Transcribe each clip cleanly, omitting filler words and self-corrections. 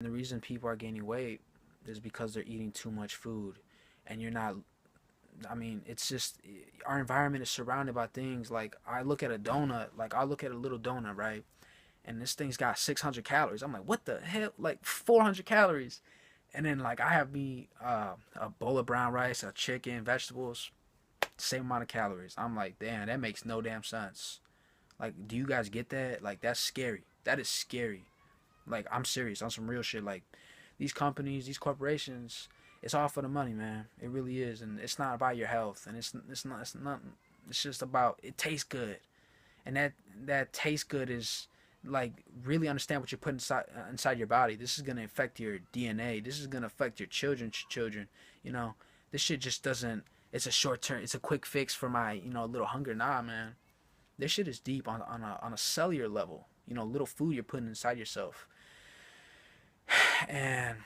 And the reason people are gaining weight is because they're eating too much food. And you're not, I mean, it's just our environment is surrounded by things like I look at a donut, like I look at a little donut, right? And this thing's got 600 calories. I'm like, what the hell? Like 400 calories. And then like I have me a bowl of brown rice, a chicken, vegetables, same amount of calories. I'm like, damn, that makes no damn sense. Like, do you guys get that? Like, that's scary. That is scary. Like, I'm serious on some real shit. Like, these companies, these corporations, it's all for the money, man. It really is, and it's not about your health, and it's not. It's just about it tastes good, and that tastes good is like really understand what you're putting inside your body. This is gonna affect your DNA. This is gonna affect your children's children. You know, this shit just doesn't. It's a short term. It's a quick fix for my little hunger. Nah, man. This shit is deep on a cellular level. Little food you're putting inside yourself. And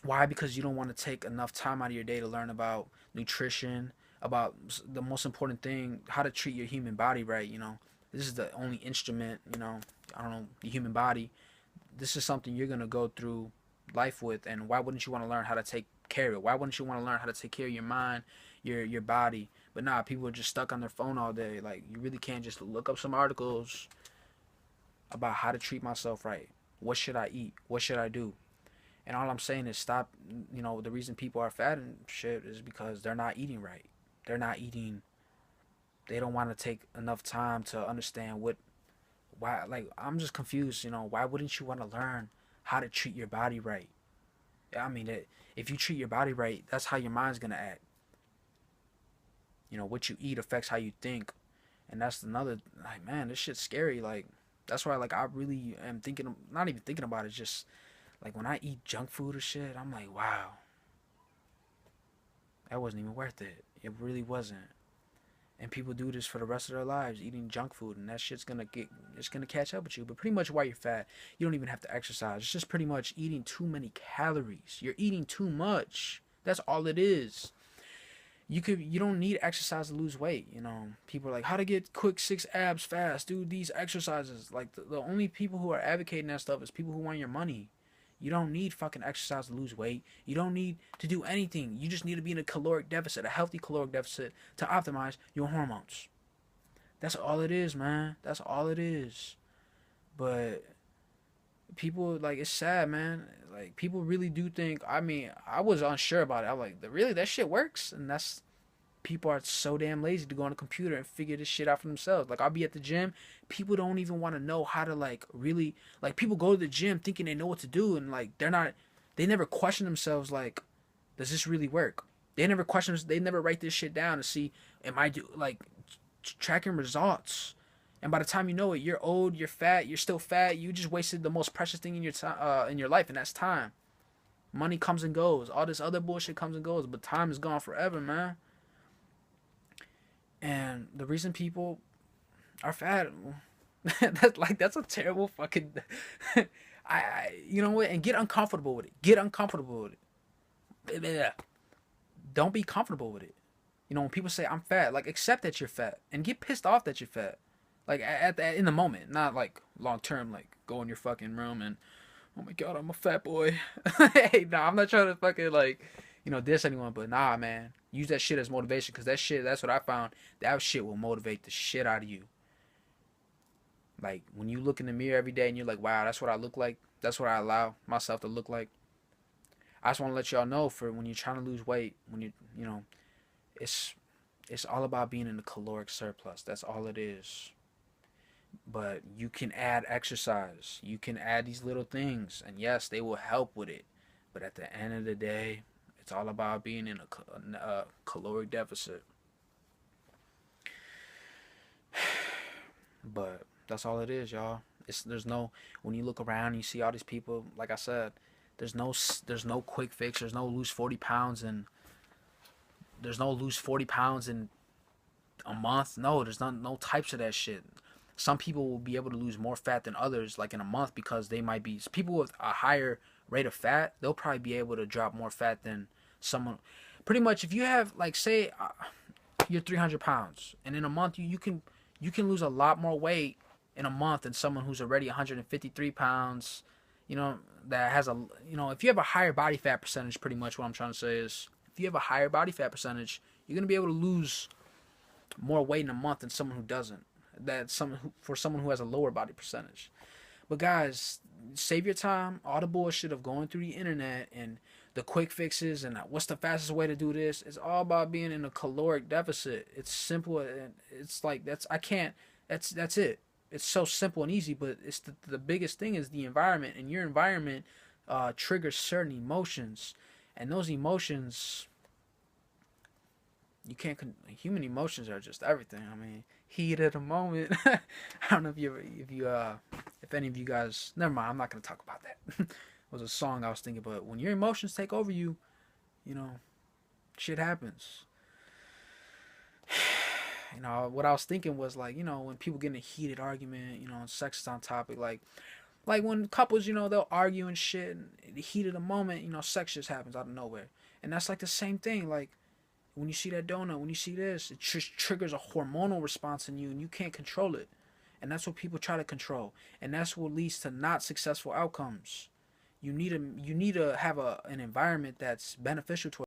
why? Because you don't want to take enough time out of your day to learn about nutrition, about the most important thing, how to treat your human body right. This is the only instrument, I don't know, the human body. This is something you're going to go through life with. And why wouldn't you want to learn how to take care of it? Why wouldn't you want to learn how to take care of your mind, your body? But nah, people are just stuck on their phone all day. Like, you really can't just look up some articles about how to treat myself right. What should I eat? What should I do? And all I'm saying is stop. The reason people are fat and shit is because they're not eating right. They're not eating. They don't want to take enough time to understand why. Like, I'm just confused. Why wouldn't you want to learn how to treat your body right? I mean, if you treat your body right, that's how your mind's gonna act. What you eat affects how you think, and that's another. Like, man, this shit's scary. Like, that's why, like, I really am thinking. Not even thinking about it. Just like when I eat junk food or shit, I'm like, wow, that wasn't even worth it. It really wasn't. And people do this for the rest of their lives, eating junk food, and that shit's it's gonna catch up with you. But pretty much why you're fat, you don't even have to exercise. It's just pretty much eating too many calories. You're eating too much. That's all it is. You don't need exercise to lose weight. People are like, how to get quick 6 abs fast, do these exercises. Like, the only people who are advocating that stuff is people who want your money. You don't need fucking exercise to lose weight. You don't need to do anything. You just need to be in a caloric deficit, a healthy caloric deficit, to optimize your hormones. That's all it is, man. That's all it is. But people, like, it's sad, man. Like, people really do think. I mean, I was unsure about it. I'm like, really, that shit works? And that's people are so damn lazy to go on a computer and figure this shit out for themselves. Like, I'll be at the gym, people don't even want to know how to, like, really, like, people go to the gym thinking they know what to do, and like they never question themselves, like, does this really work? They never write this shit down to see, am I do like tracking results? And by the time you know it, you're old, you're fat, you're still fat. You just wasted the most precious thing in your time, in your life, and that's time. Money comes and goes. All this other bullshit comes and goes, but time is gone forever, man. And the reason people are fat, that's a terrible fucking. You know what? And get uncomfortable with it. Get uncomfortable with it. Don't be comfortable with it. When people say I'm fat, like, accept that you're fat and get pissed off that you're fat. Like, in the moment, not like long term. Like, go in your fucking room and, oh my god, I'm a fat boy. Hey, nah, I'm not trying to fucking, like, diss anyone, but nah, man, use that shit as motivation, because that's what I found. That shit will motivate the shit out of you. Like, when you look in the mirror every day and you're like, wow, that's what I look like. That's what I allow myself to look like. I just want to let y'all know, for when you're trying to lose weight, when it's it's all about being in the caloric surplus. That's all it is. But you can add exercise. You can add these little things, and yes, they will help with it. But at the end of the day, it's all about being in a caloric deficit. But that's all it is, y'all. There's no, when you look around and you see all these people, like I said, there's no quick fix. There's no lose 40 pounds in a month. No, there's no types of that shit. Some people will be able to lose more fat than others, like in a month, because they might be people with a higher rate of fat. They'll probably be able to drop more fat than someone. Pretty much, if you have, like, say, you're 300 pounds, and in a month you can lose a lot more weight in a month than someone who's already 153 pounds. you know, that has a, you know, if you have a higher body fat percentage, pretty much what I'm trying to say is, if you have a higher body fat percentage, you're gonna be able to lose more weight in a month than someone who doesn't. For someone who has a lower body percentage. But guys, save your time. All the bullshit of going through the internet and the quick fixes and what's the fastest way to do this. It's all about being in a caloric deficit. It's simple and it's like that's I can't. That's it. It's so simple and easy, but it's the biggest thing is the environment, and your environment triggers certain emotions, and those emotions you can't. Human emotions are just everything. I mean, heat at a moment. I don't know if any of you guys. Never mind. I'm not gonna talk about that. It was a song I was thinking, but when your emotions take over you, you know, shit happens. You know, what I was thinking was like, you know, when people get in a heated argument, you know, and sex is on topic, like when couples, you know, they'll argue and shit, and in the heat of the moment, you know, sex just happens out of nowhere, and that's like the same thing. Like when you see that donut, when you see this, it just triggers a hormonal response in you, and you can't control it, and that's what people try to control, and that's what leads to not successful outcomes. You need to have an environment that's beneficial to